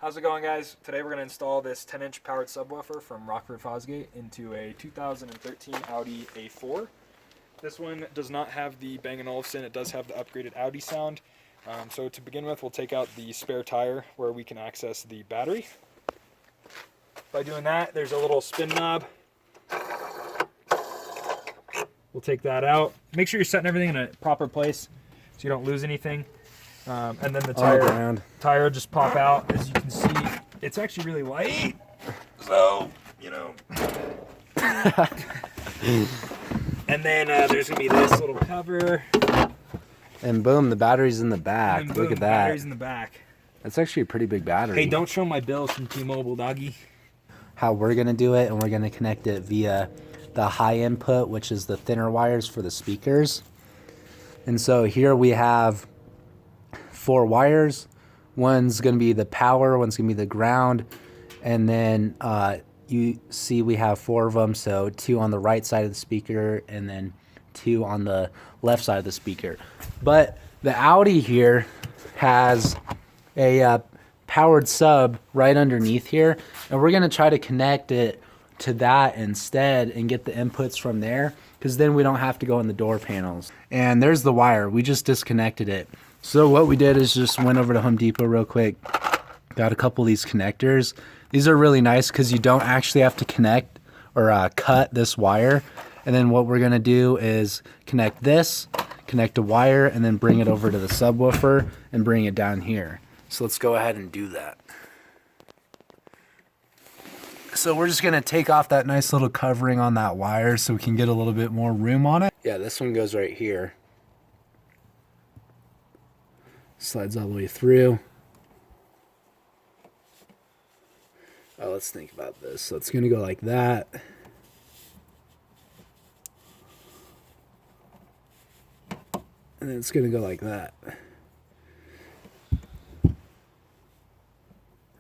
How's it going, guys? Today we're going to install this 10-inch powered subwoofer from Rockford Fosgate into a 2013 Audi A4. This one does not have the Bang & Olufsen. It does have the upgraded Audi sound. So to begin with, we'll take out the spare tire where we can access the battery. By doing that, there's a little spin knob. We'll take that out. Make sure you're setting everything in a proper place so you don't lose anything. And then the tire will just pop out. As you can see, it's actually really light. So, you know. And then there's going to be this little cover. And boom, the battery's in the back. And boom, Look at that. The battery's in the back. That's actually a pretty big battery. Hey, don't show my bills from T-Mobile, doggy. How we're going to do it, and we're going to connect it via the high input, which is the thinner wires for the speakers. And so here we have 4 wires. One's going to be the power, one's going to be the ground, and then you see we have 4 of them, so 2 on the right side of the speaker and then 2 on the left side of the speaker. But the Audi here has a powered sub right underneath here, and we're going to try to connect it to that instead and get the inputs from there, because then we don't have to go in the door panels. And there's the wire. We just disconnected it. So what we did is just went over to Home Depot real quick, got a couple of these connectors. These are really nice because you don't actually have to connect or cut this wire. And then what we're going to do is connect this, connect a wire, and then bring it over to the subwoofer and bring it down here. So let's go ahead and do that. So we're just going to take off that nice little covering on that wire so we can get a little bit more room on it. Yeah, this one goes right here. Slides all the way through. Oh, let's think about this. So it's going to go like that. And then it's going to go like that.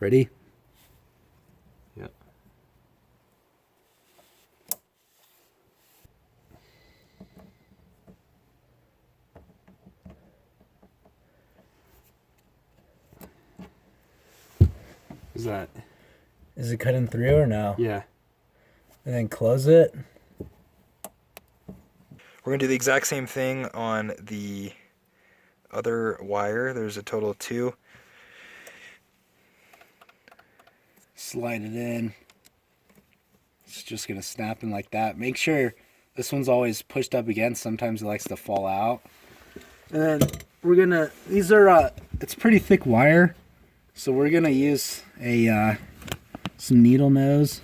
Ready? Yep. Is it cutting through or no? Yeah. And then close it. We're going to do the exact same thing on the other wire. There's a total of 2. Slide it in. It's just going to snap in like that. Make sure this one's always pushed up against. Sometimes it likes to fall out. And then we're going to, these are, it's pretty thick wire. So we're going to use some needle nose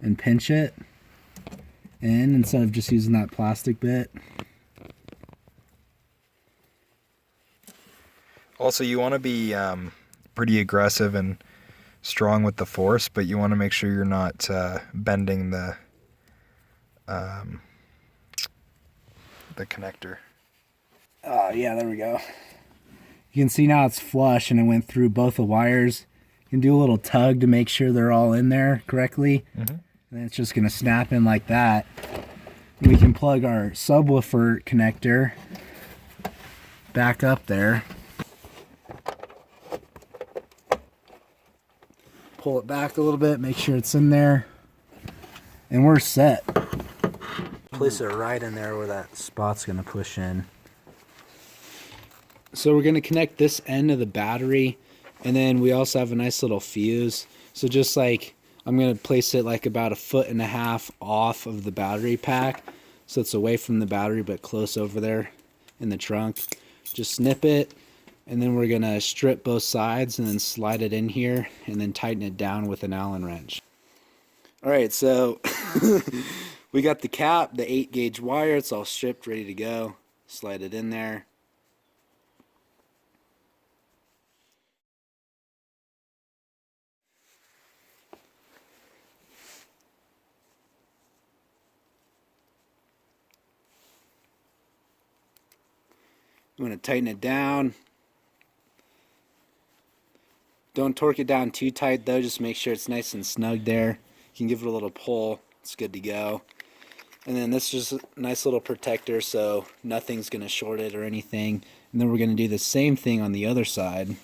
and pinch it in instead of just using that plastic bit. Also, you want to be pretty aggressive and strong with the force, but you want to make sure you're not bending the connector. Oh, yeah, there we go. You can see now it's flush and it went through both the wires. You can do a little tug to make sure they're all in there correctly. And then it's just going to snap in like that. We can plug our subwoofer connector back up there. Pull it back a little bit, make sure it's in there. And we're set. Place it right in there where that spot's going to push in. So we're going to connect this end of the battery, and then we also have a nice little fuse. So just like, I'm going to place it like about 1.5 feet off of the battery pack, so it's away from the battery but close over there in the trunk. Just snip it, and then we're going to strip both sides and then slide it in here and then tighten it down with an Allen wrench. Alright, so we got the cap, the 8-gauge wire, it's all stripped, ready to go. Slide it in there. You want to tighten it down. Don't torque it down too tight though, just make sure it's nice and snug there. You can give it a little pull, it's good to go. And then this is just a nice little protector so nothing's going to short it or anything. And then we're going to do the same thing on the other side.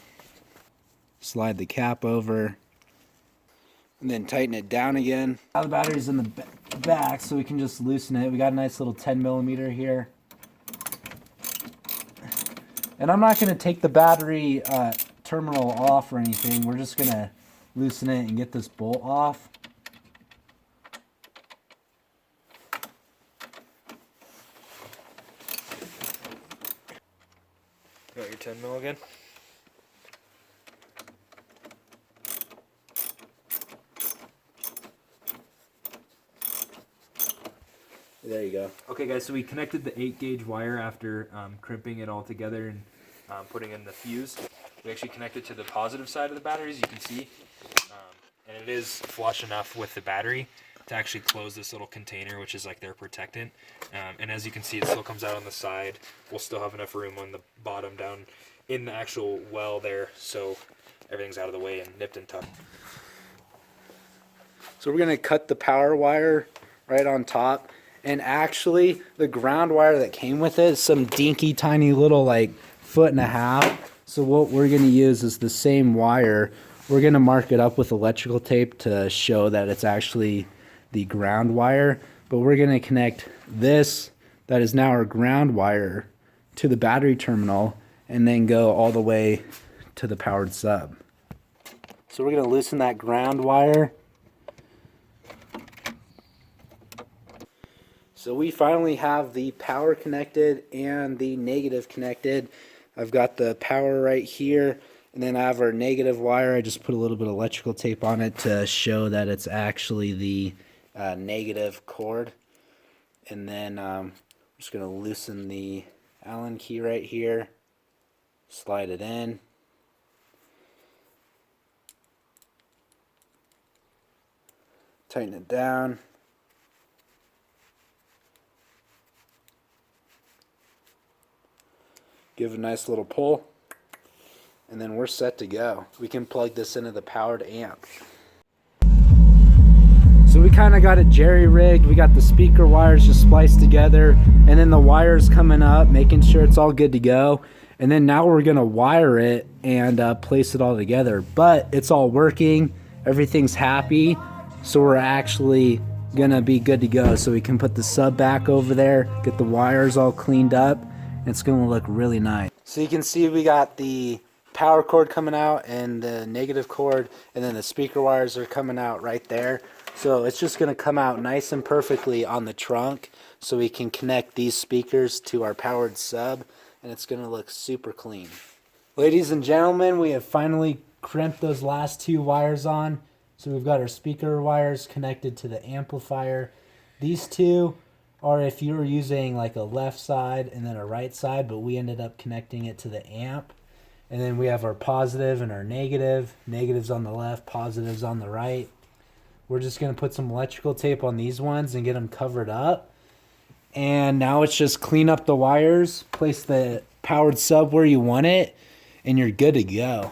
slide the cap over, and then tighten it down again. Now the battery's in the back, so we can just loosen it. We got a nice little 10 millimeter here. And I'm not going to take the battery terminal off or anything. We're just going to loosen it and get this bolt off. Got your 10 mil again? There you go. Okay guys, so we connected the 8-gauge wire after crimping it all together and putting in the fuse. We actually connected to the positive side of the battery, as you can see. And it is flush enough with the battery to actually close this little container, which is like their protectant. And as you can see, it still comes out on the side. We'll still have enough room on the bottom down in the actual well there, so everything's out of the way and nipped and tucked. So we're going to cut the power wire right on top. And actually, the ground wire that came with it is some dinky tiny little like 1.5 feet. So what we're going to use is the same wire. We're going to mark it up with electrical tape to show that it's actually the ground wire. But we're going to connect this, that is now our ground wire, to the battery terminal and then go all the way to the powered sub. So we're going to loosen that ground wire. So we finally have the power connected and the negative connected. I've got the power right here, and then I have our negative wire. I just put a little bit of electrical tape on it to show that it's actually the negative cord. And then I'm just going to loosen the Allen key right here, slide it in. Tighten it down. Give a nice little pull, and then we're set to go. We can plug this into the powered amp. So we kind of got it jerry-rigged. We got the speaker wires just spliced together, and then the wires coming up, making sure it's all good to go. And then now we're gonna wire it and place it all together. But it's all working, everything's happy, so we're actually gonna be good to go. So we can put the sub back over there, get the wires all cleaned up. It's going to look really nice. So you can see we got the power cord coming out and the negative cord, and then the speaker wires are coming out right there. So it's just going to come out nice and perfectly on the trunk, so we can connect these speakers to our powered sub, and it's going to look super clean. Ladies and gentlemen, we have finally crimped those last 2 wires on. So we've got our speaker wires connected to the amplifier. These 2 or if you were using like a left side and then a right side, but we ended up connecting it to the amp. And then we have our positive and our negative. Negatives on the left, positives on the right. We're just going to put some electrical tape on these ones and get them covered up. And now it's just clean up the wires, place the powered sub where you want it, and you're good to go.